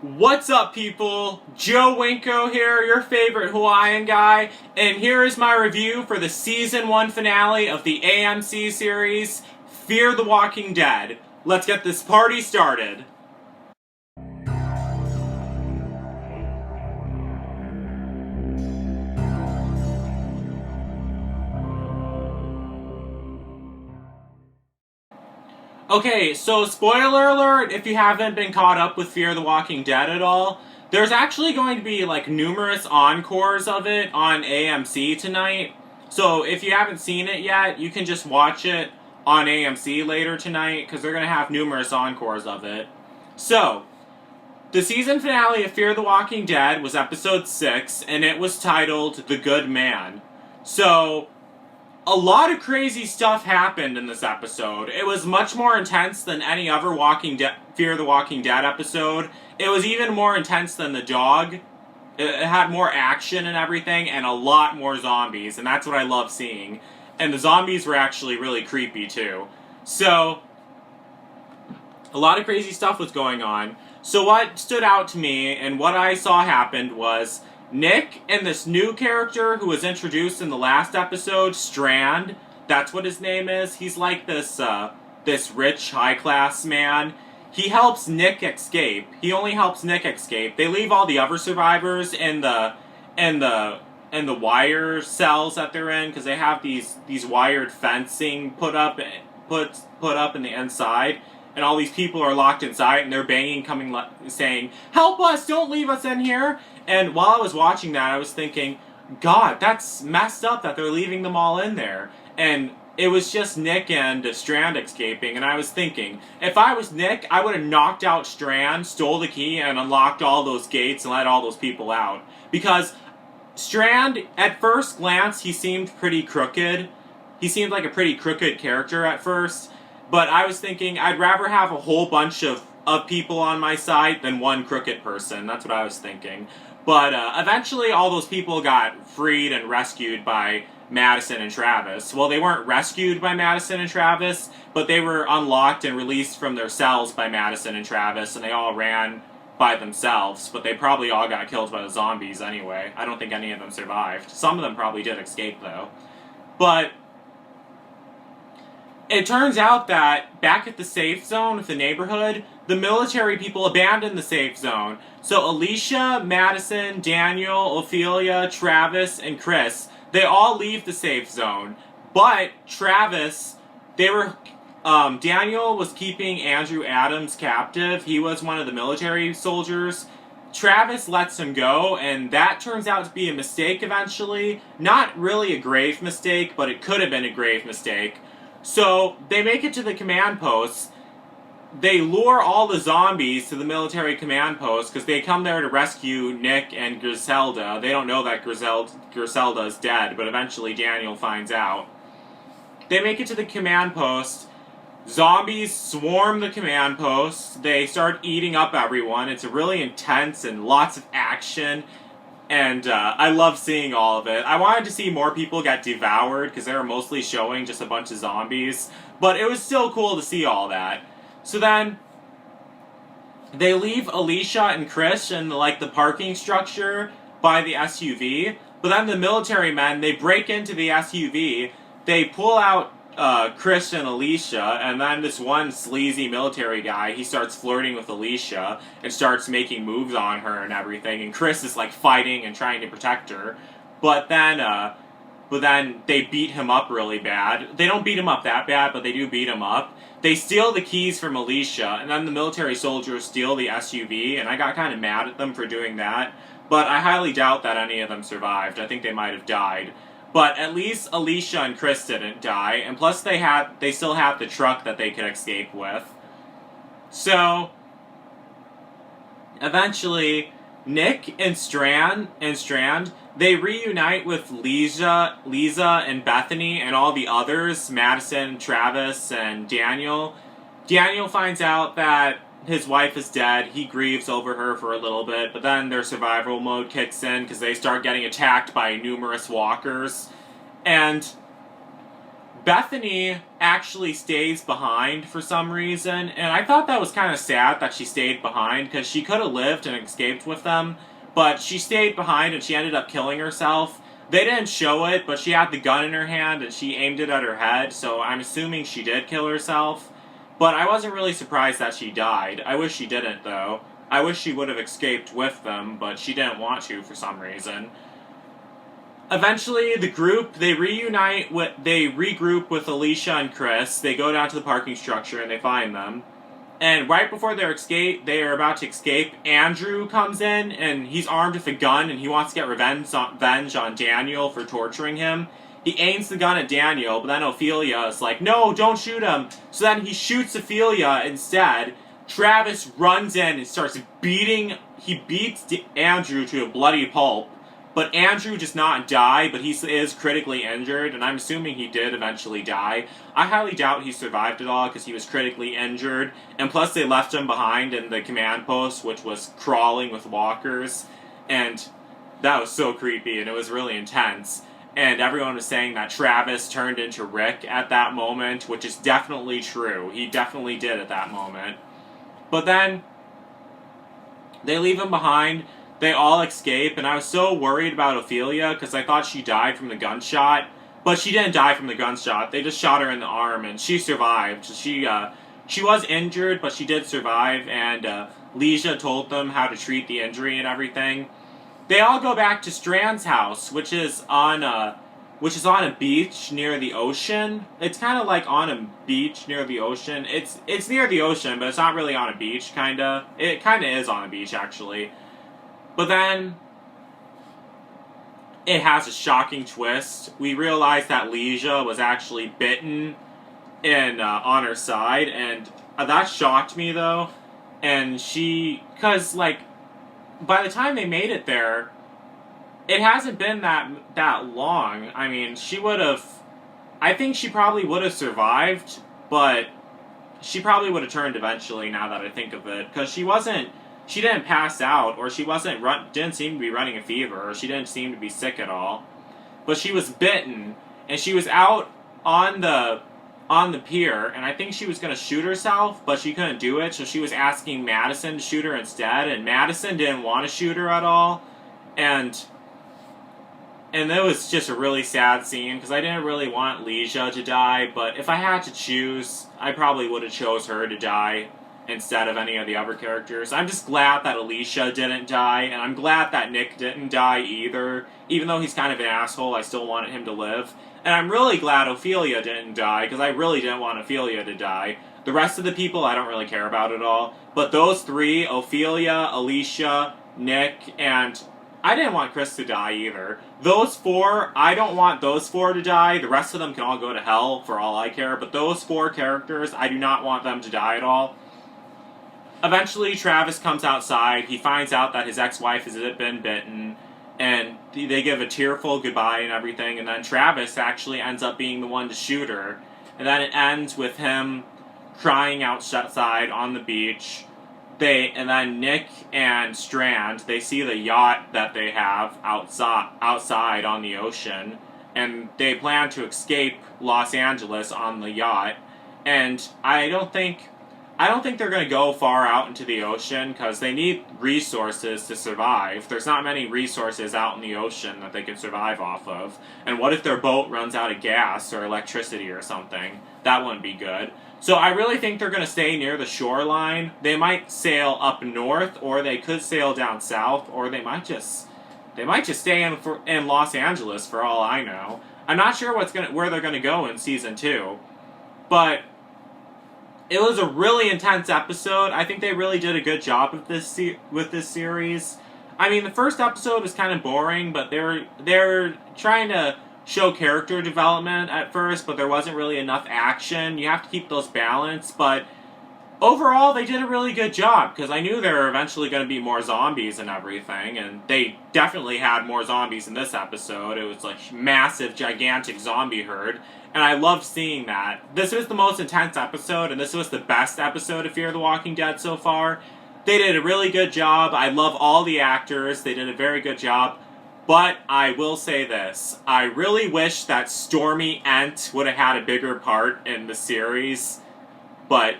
What's up, people? Joe Winko here, your favorite Hawaiian guy, and here is my review for the Season 1 finale of the AMC series, Fear the Walking Dead. Let's get this party started. Okay, so spoiler alert, if you haven't been caught up with Fear the Walking Dead at all, there's actually going to be numerous encores of it on AMC tonight. So if you haven't seen it yet, you can just watch it on AMC later tonight because they're going to have numerous encores of it. So, the season finale of Fear the Walking Dead was episode 6, and it was titled The Good Man. So, a lot of crazy stuff happened in this episode. It was much more intense than any other Fear the Walking Dead episode. It was even more intense than the dog. It had more action and everything, and a lot more zombies, and that's what I love seeing. And the zombies were actually really creepy too. So, a lot of crazy stuff was going on. So what stood out to me and what I saw happened was Nick and this new character who was introduced in the last episode, Strand, that's what his name is. He's like this rich, high-class man. He helps Nick escape. He only helps Nick escape. They leave all the other survivors in the wire cells that they're in because they have these wired fencing put up in the inside. And all these people are locked inside, and they're banging, saying, "Help us! Don't leave us in here!" And while I was watching that, I was thinking, God, that's messed up that they're leaving them all in there. And it was just Nick and Strand escaping, and I was thinking, if I was Nick, I would have knocked out Strand, stole the key, and unlocked all those gates and let all those people out. Because Strand, at first glance, he seemed pretty crooked. He seemed like a pretty crooked character at first. But I was thinking, I'd rather have a whole bunch of people on my side than one crooked person. That's what I was thinking. But eventually all those people got freed and rescued by Madison and Travis. Well, they weren't rescued by Madison and Travis, but they were unlocked and released from their cells by Madison and Travis, and they all ran by themselves. But they probably all got killed by the zombies anyway. I don't think any of them survived. Some of them probably did escape, though. But it turns out that back at the safe zone of the neighborhood, the military people abandoned the safe zone. So Alicia, Madison, Daniel, Ophelia, Travis, and Chris, they all leave the safe zone. But Travis, Daniel was keeping Andrew Adams captive. He was one of the military soldiers. Travis lets him go, and that turns out to be a mistake eventually. Not really a grave mistake, but it could have been a grave mistake. So, they make it to the command post. They lure all the zombies to the military command post because they come there to rescue Nick and Griselda. They don't know that Griselda is dead, but eventually Daniel finds out. They make it to the command post. Zombies swarm the command post. They start eating up everyone. It's really intense and lots of action. And I love seeing all of it. I wanted to see more people get devoured because they were mostly showing just a bunch of zombies. But it was still cool to see all that. So then, they leave Alicia and Chris in the parking structure by the SUV. But then the military men, they break into the SUV. They pull out Chris and Alicia, and then this one sleazy military guy, he starts flirting with Alicia and starts making moves on her and everything, and Chris is fighting and trying to protect her, but then they beat him up really bad. They don't beat him up that bad, but they do beat him up. They steal the keys from Alicia, and then the military soldiers steal the SUV, and I got kind of mad at them for doing that, but I highly doubt that any of them survived. I think they might have died. But at least Alicia and Chris didn't die, and plus they still have the truck that they could escape with. So, eventually, Nick and Strand, they reunite with Lisa and Bethany and all the others, Madison, Travis, and Daniel. Daniel finds out that his wife is dead. He grieves over her for a little bit, but then their survival mode kicks in because they start getting attacked by numerous walkers. And Bethany actually stays behind for some reason, and I thought that was kind of sad that she stayed behind, because she could have lived and escaped with them, but she stayed behind and she ended up killing herself. They didn't show it, but she had the gun in her hand and she aimed it at her head, so I'm assuming she did kill herself. But I wasn't really surprised that she died. I wish she didn't, though. I wish she would have escaped with them, but she didn't want to for some reason. Eventually, the group, they regroup with Alicia and Chris. They go down to the parking structure and they find them. And right before they are about to escape, Andrew comes in and he's armed with a gun and he wants to get revenge on Daniel for torturing him. He aims the gun at Daniel, but then Ophelia is like, no, don't shoot him. So then he shoots Ophelia instead. Travis runs in and starts beats Andrew to a bloody pulp. But Andrew does not die, but he is critically injured, and I'm assuming he did eventually die. I highly doubt he survived at all, because he was critically injured, and plus they left him behind in the command post, which was crawling with walkers, and that was so creepy, and it was really intense. And everyone was saying that Travis turned into Rick at that moment, which is definitely true. He definitely did at that moment. But then, they leave him behind. They all escape, and I was so worried about Ophelia because I thought she died from the gunshot, but she didn't die from the gunshot. They just shot her in the arm, and she survived. She was injured, but she did survive, and Leisha told them how to treat the injury and everything. They all go back to Strand's house, which is on a beach near the ocean. It's kind of like on a beach near the ocean. It's near the ocean, but it's not really on a beach. Kinda. It kinda is on a beach actually. But then, it has a shocking twist. We realize that Leisha was actually bitten on her side, and that shocked me, though. And because, like, by the time they made it there, it hasn't been that long. I mean, I think she probably would have survived, but she probably would have turned eventually, now that I think of it, because she didn't pass out, or she didn't seem to be running a fever, or she didn't seem to be sick at all. But she was bitten, and she was out on the pier, and I think she was going to shoot herself, but she couldn't do it, so she was asking Madison to shoot her instead, and Madison didn't want to shoot her at all, and it was just a really sad scene, because I didn't really want Leisha to die, but if I had to choose, I probably would have chose her to die instead of any of the other characters. I'm just glad that Alicia didn't die, and I'm glad that Nick didn't die either. Even though he's kind of an asshole, I still wanted him to live. And I'm really glad Ophelia didn't die, because I really didn't want Ophelia to die. The rest of the people I don't really care about at all. But those three, Ophelia, Alicia, Nick, and I didn't want Chris to die either. Those four, I don't want those four to die. The rest of them can all go to hell for all I care. But those four characters, I do not want them to die at all. Eventually, Travis comes outside. He finds out that his ex-wife has been bitten, and they give a tearful goodbye and everything, and then Travis actually ends up being the one to shoot her. And then it ends with him crying outside on the beach. And then Nick and Strand, they see the yacht that they have outside on the ocean, and they plan to escape Los Angeles on the yacht. And I don't think they're going to go far out into the ocean, because they need resources to survive. There's not many resources out in the ocean that they can survive off of. And what if their boat runs out of gas or electricity or something? That wouldn't be good. So I really think they're going to stay near the shoreline. They might sail up north, or they could sail down south, or they might just stay in Los Angeles for all I know. I'm not sure where they're going to go in season 2. But it was a really intense episode. I think they really did a good job with this series. I mean, the first episode was kind of boring, but they're trying to show character development at first, but there wasn't really enough action. You have to keep those balanced, but overall, they did a really good job, because I knew there were eventually going to be more zombies and everything, and they definitely had more zombies in this episode. It was like massive, gigantic zombie herd, and I loved seeing that. This was the most intense episode, and this was the best episode of Fear the Walking Dead so far. They did a really good job. I love all the actors. They did a very good job. But I will say this. I really wish that Stormy Ent would have had a bigger part in the series. But,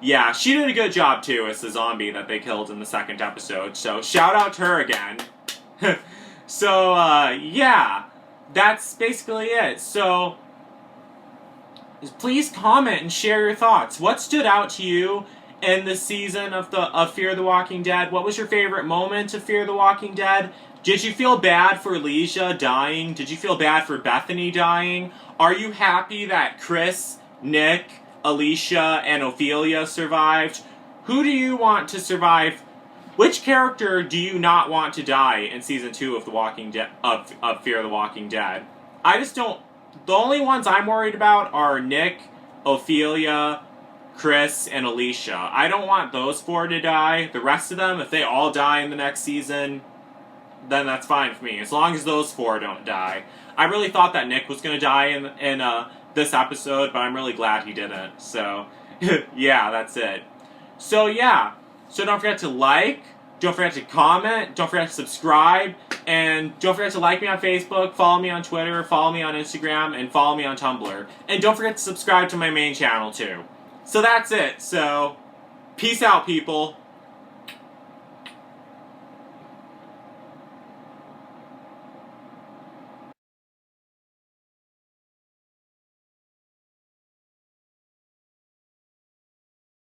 yeah, she did a good job, too, as the zombie that they killed in the second episode. So, shout out to her again. So, yeah. That's basically it. So, please comment and share your thoughts. What stood out to you in this season of Fear the Walking Dead? What was your favorite moment of Fear the Walking Dead? Did you feel bad for Leisha dying? Did you feel bad for Bethany dying? Are you happy that Chris, Nick, Alicia, and Ophelia survived? Who do you want to survive? Which character do you not want to die in season 2 of of Fear the Walking Dead? I just don't. The only ones I'm worried about are Nick, Ophelia, Chris, and Alicia. I don't want those 4 to die. The rest of them, if they all die in the next season, then that's fine for me, as long as those 4 don't die. I really thought that Nick was going to die in this episode, but I'm really glad he didn't. So, yeah, that's it. So, yeah. So don't forget to like, don't forget to comment, don't forget to subscribe, and don't forget to like me on Facebook, follow me on Twitter, follow me on Instagram, and follow me on Tumblr. And don't forget to subscribe to my main channel, too. So that's it. So, peace out, people.